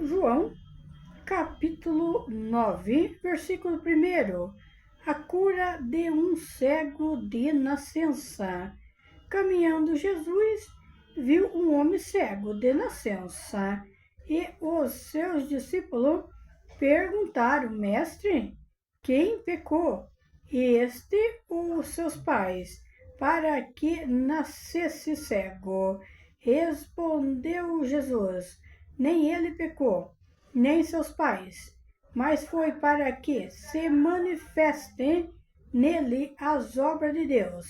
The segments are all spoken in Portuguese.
João, capítulo 9, versículo 1. A cura de um cego de nascença. Caminhando Jesus, viu um homem cego de nascença, e os seus discípulos perguntaram: Mestre, quem pecou, este ou seus pais, para que nascesse cego? Respondeu Jesus: Nem ele pecou, nem seus pais, mas foi para que se manifestem nele as obras de Deus.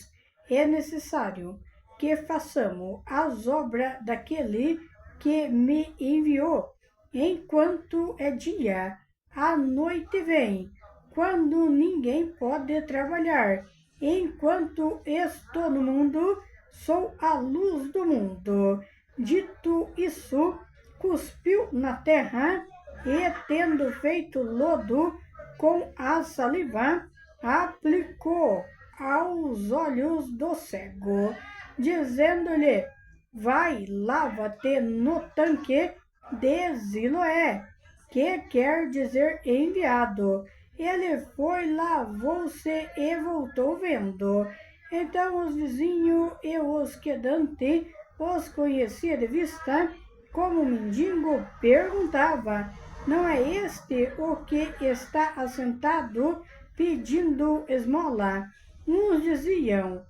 É necessário que façamos as obras daquele que me enviou, enquanto é dia. A noite vem, quando ninguém pode trabalhar. Enquanto estou no mundo, sou a luz do mundo. Dito isso, cuspiu na terra e, tendo feito lodo com a saliva, aplicou aos olhos do cego, dizendo-lhe: Vai, lava-te no tanque de Siloé, que quer dizer enviado. Ele foi, lavou-se e voltou vendo. Então os vizinhos e os que Dante os conhecia de vista, como mendigo, perguntava: Não é este o que está assentado pedindo esmola? Uns diziam: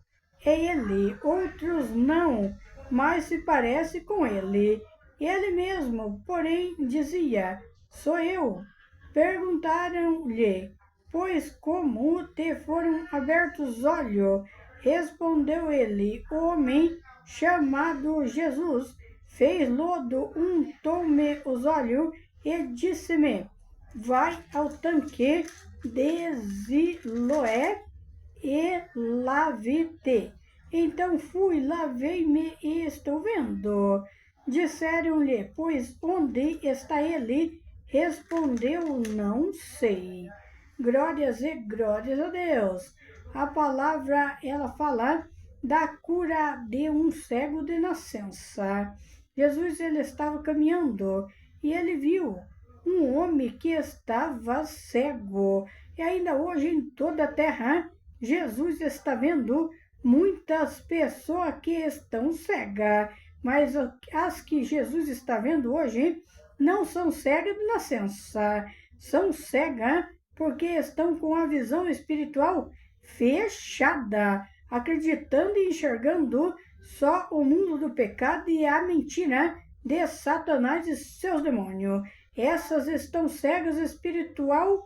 É ele, outros não, mas se parece com ele. Ele mesmo, porém, dizia: Sou eu. Perguntaram-lhe: Pois como te foram abertos os olhos? Respondeu ele: O homem chamado Jesus fez lodo, untou-me os olhos e disse-me: Vai ao tanque de Siloé e lave-te. Então fui, lavei-me e estou vendo. Disseram-lhe: Pois onde está ele? Respondeu: Não sei. Glórias e glórias a Deus. A palavra, ela fala da cura de um cego de nascença. Jesus, ele estava caminhando e ele viu um homem que estava cego. E ainda hoje em toda a terra, Jesus está vendo muitas pessoas que estão cegas. Mas as que Jesus está vendo hoje não são cegas de nascença, são cegas porque estão com a visão espiritual fechada, acreditando e enxergando só o mundo do pecado e a mentira de Satanás e seus demônios. Essas estão cegas espiritualmente.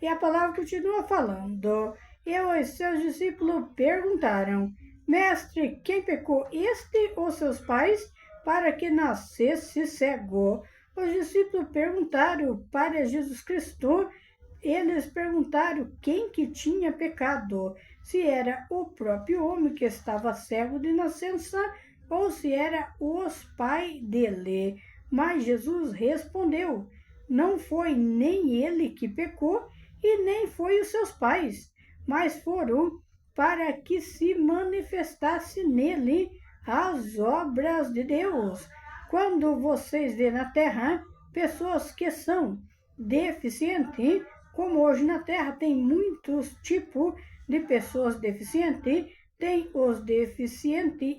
E a palavra continua falando. E os seus discípulos perguntaram: Mestre, quem pecou, este ou seus pais, para que nascesse cego? Os discípulos perguntaram para Jesus Cristo, eles perguntaram quem que tinha pecado, se era o próprio homem que estava cego de nascença ou se era os pais dele. Mas Jesus respondeu: Não foi nem ele que pecou e nem foi os seus pais, mas foram para que se manifestasse nele as obras de Deus. Quando vocês vêem na terra pessoas que são deficientes, como hoje na terra tem muitos tipos de pessoas deficientes, tem os deficientes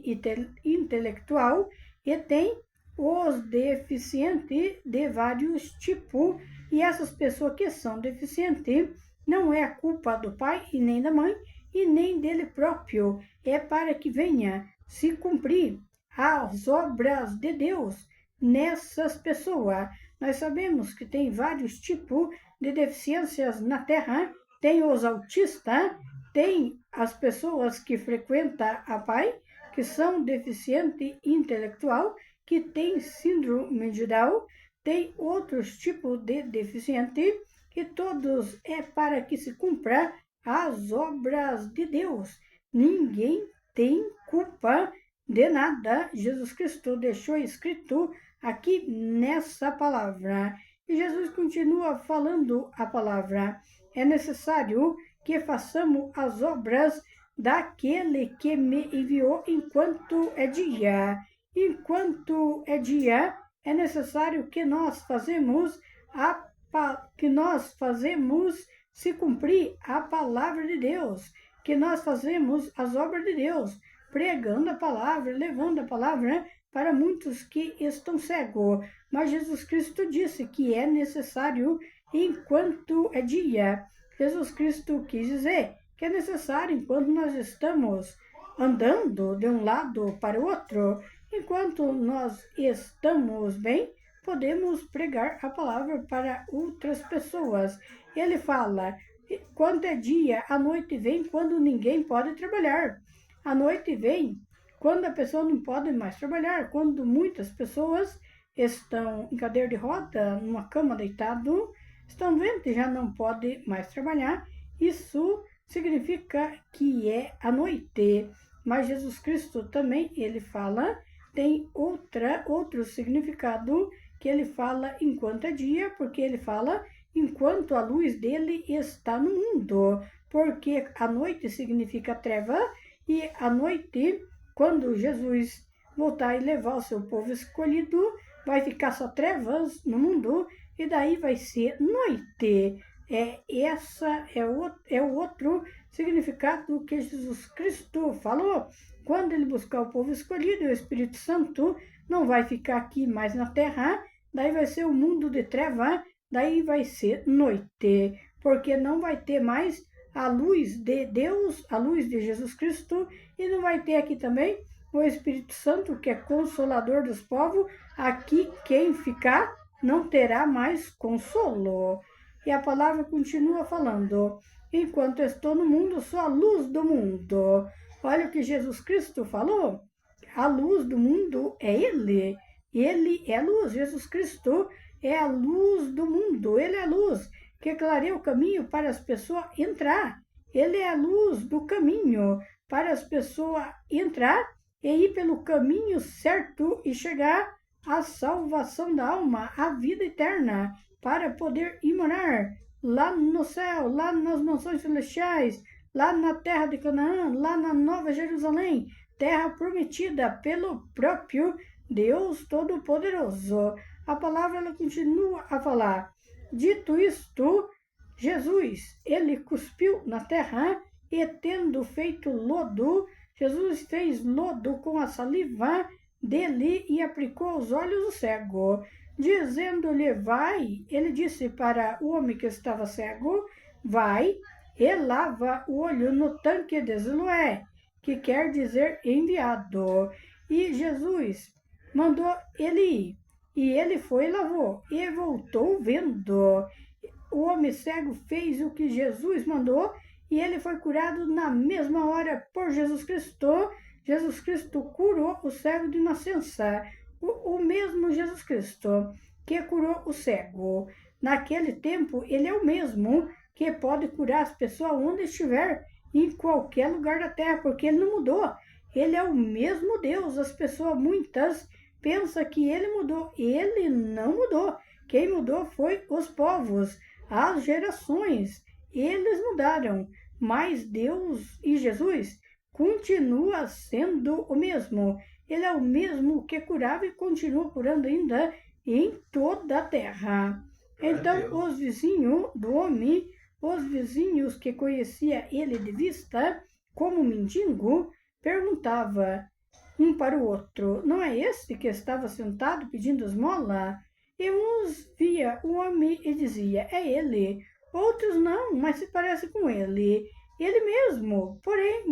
intelectual e tem os deficientes de vários tipos, e essas pessoas que são deficientes não é a culpa do pai e nem da mãe e nem dele próprio, é para que venha se cumprir as obras de Deus nessas pessoas. Nós sabemos que tem vários tipos de deficiências na Terra, tem os autistas, tem as pessoas que frequentam a PAI, que são deficiente intelectual, que tem síndrome de Down, tem outros tipos de deficiente, que todos é para que se cumpra as obras de Deus. Ninguém tem culpa de nada. Jesus Cristo deixou escrito aqui nessa palavra. E Jesus continua falando a palavra. É necessário que façamos as obras daquele que me enviou enquanto é dia. Enquanto é dia, é necessário que nós fazemos se cumprir a palavra de Deus, que nós fazemos as obras de Deus, pregando a palavra, levando a palavra para muitos que estão cegos. Mas Jesus Cristo disse que é necessário enquanto é dia. Jesus Cristo quis dizer que é necessário enquanto nós estamos andando de um lado para o outro, enquanto nós estamos bem, podemos pregar a palavra para outras pessoas. Ele fala, quando é dia, a noite vem quando ninguém pode trabalhar. A noite vem quando a pessoa não pode mais trabalhar, quando muitas pessoas estão em cadeira de roda, numa cama deitado, estão vendo que já não pode mais trabalhar. Isso significa que é a noite. Mas Jesus Cristo também, ele fala, tem outro significado, que ele fala enquanto é dia, porque ele fala enquanto a luz dele está no mundo, porque a noite significa treva, e a noite, quando Jesus voltar e levar o seu povo escolhido, vai ficar só trevas no mundo, e daí vai ser noite. É o outro significado que Jesus Cristo falou. Quando ele buscar o povo escolhido, o Espírito Santo não vai ficar aqui mais na terra, daí vai ser o mundo de treva, daí vai ser noite, porque não vai ter mais a luz de Deus, a luz de Jesus Cristo, e não vai ter aqui também o Espírito Santo, que é consolador dos povos. Aqui quem ficar não terá mais consolo. E a palavra continua falando, enquanto estou no mundo, sou a luz do mundo. Olha o que Jesus Cristo falou, a luz do mundo é Ele. Ele é a luz, Jesus Cristo é a luz do mundo, Ele é a luz que clareia o caminho para as pessoas entrar. Ele é a luz do caminho para as pessoas entrar e ir pelo caminho certo e chegar à salvação da alma, à vida eterna, para poder ir morar lá no céu, lá nas mansões celestiais, lá na terra de Canaã, lá na Nova Jerusalém, terra prometida pelo próprio Deus Todo-Poderoso. A palavra ela continua a falar. Dito isto, Jesus, ele cuspiu na terra e tendo feito lodo, Jesus fez lodo com a saliva dele e aplicou aos olhos do cego. Dizendo-lhe, vai, ele disse para o homem que estava cego, vai e lava o olho no tanque de Siloé, que quer dizer enviado. E Jesus mandou ele ir. E ele foi e lavou, e voltou vendo. O homem cego fez o que Jesus mandou, e ele foi curado na mesma hora por Jesus Cristo. Jesus Cristo curou o cego de nascença. O mesmo Jesus Cristo que curou o cego. Naquele tempo, ele é o mesmo que pode curar as pessoas onde estiver, em qualquer lugar da terra, porque ele não mudou. Ele é o mesmo Deus. As pessoas, muitas, pensam que ele mudou. Ele não mudou. Quem mudou foi os povos, as gerações. Eles mudaram. Mas Deus e Jesus continua sendo o mesmo. Ele é o mesmo que curava e continua curando ainda em toda a terra. Então, os vizinhos do homem, os vizinhos que conhecia ele de vista como mendigo, perguntava um para o outro, não é este que estava sentado pedindo esmola? E uns via o homem e dizia, é ele. Outros não, mas se parece com ele. Ele mesmo, porém,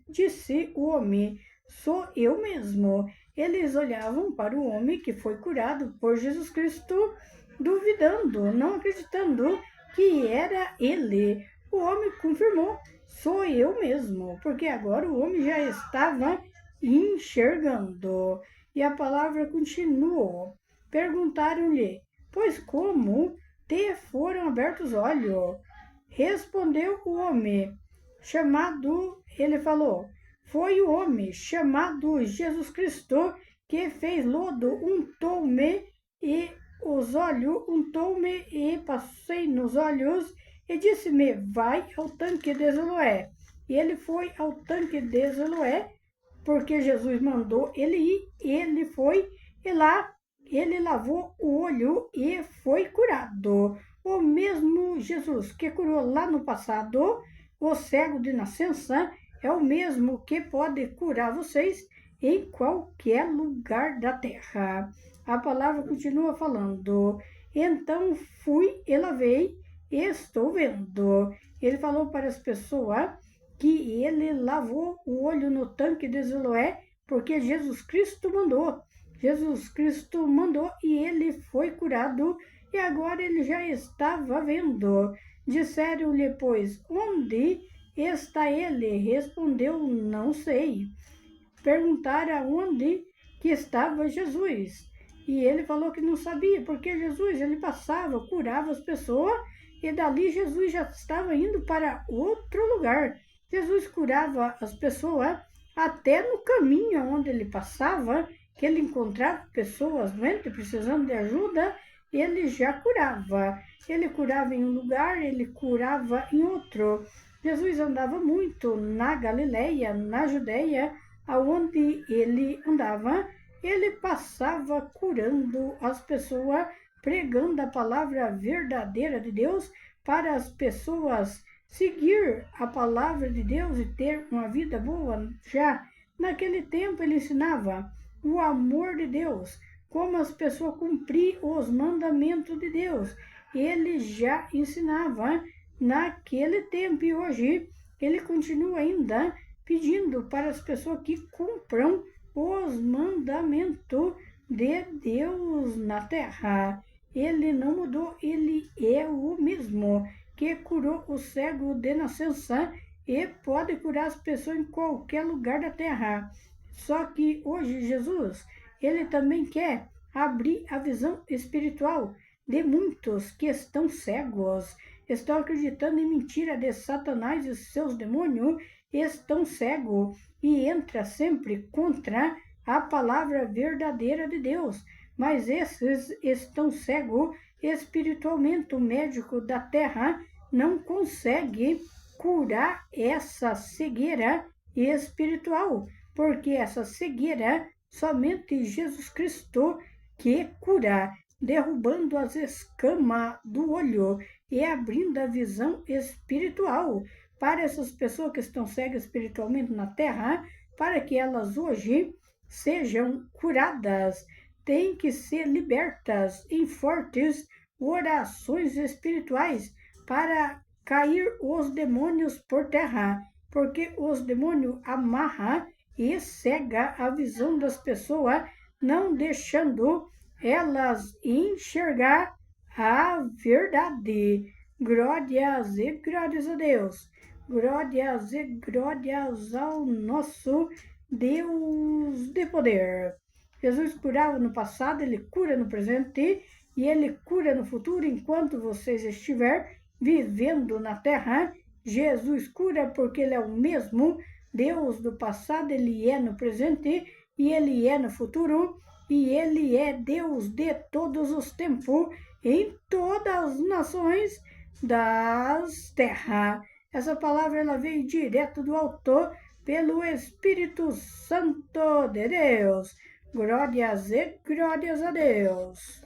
disse o homem, sou eu mesmo. Eles olhavam para o homem que foi curado por Jesus Cristo, duvidando, não acreditando que era ele. O homem confirmou, sou eu mesmo, porque agora o homem já estava enxergando. E a palavra continuou. Perguntaram-lhe, pois como te foram abertos os olhos? Respondeu o homem, ele falou, foi o homem chamado Jesus Cristo que fez lodo, untou-me e passei nos olhos e disse-me, vai ao tanque de Siloé. E ele foi ao tanque de Siloé, porque Jesus mandou ele ir, ele foi e lá ele lavou o olho e foi curado. O mesmo Jesus que curou lá no passado o cego de nascença é o mesmo que pode curar vocês em qualquer lugar da terra. A palavra continua falando. Então fui e lavei e estou vendo. Ele falou para as pessoas que ele lavou o olho no tanque de Siloé porque Jesus Cristo mandou. Jesus Cristo mandou e ele foi curado e agora ele já estava vendo. Disseram-lhe, pois, onde está ele? Respondeu, não sei. Perguntaram aonde que estava Jesus. E ele falou que não sabia, porque Jesus, ele passava, curava as pessoas, e dali Jesus já estava indo para outro lugar. Jesus curava as pessoas até no caminho onde ele passava, que ele encontrava pessoas doentes, precisando de ajuda, ele já curava. Ele curava em um lugar, ele curava em outro. Jesus andava muito na Galileia, na Judeia, aonde ele andava, ele passava curando as pessoas, pregando a palavra verdadeira de Deus para as pessoas seguir a palavra de Deus e ter uma vida boa. Já naquele tempo ele ensinava o amor de Deus, como as pessoas cumpriam os mandamentos de Deus. Ele já ensinava naquele tempo e hoje ele continua ainda pedindo para as pessoas que cumpram os mandamentos de Deus na terra. Ele não mudou, ele é o mesmo que curou o cego de nascença e pode curar as pessoas em qualquer lugar da terra. Só que hoje Jesus, ele também quer abrir a visão espiritual de muitos que estão cegos, estão acreditando em mentira de Satanás e seus demônios, estão cegos e entra sempre contra a palavra verdadeira de Deus. Mas esses estão cegos espiritualmente. O médico da terra não consegue curar essa cegueira espiritual, porque essa cegueira somente Jesus Cristo que cura, derrubando as escamas do olho e abrindo a visão espiritual para essas pessoas que estão cegas espiritualmente na terra, para que elas hoje sejam curadas, têm que ser libertas em fortes orações espirituais para cair os demônios por terra, porque os demônios amarram e cega a visão das pessoas, não deixando elas enxergar a verdade. Glórias e glórias a Deus. Glórias e glórias ao nosso Deus de poder. Jesus curava no passado, ele cura no presente e ele cura no futuro enquanto vocês estiverem vivendo na terra. Jesus cura porque ele é o mesmo Deus do passado, ele é no presente e ele é no futuro. E ele é Deus de todos os tempos, em todas as nações das terras. Essa palavra ela veio direto do autor pelo Espírito Santo de Deus. Glórias e glórias a Deus.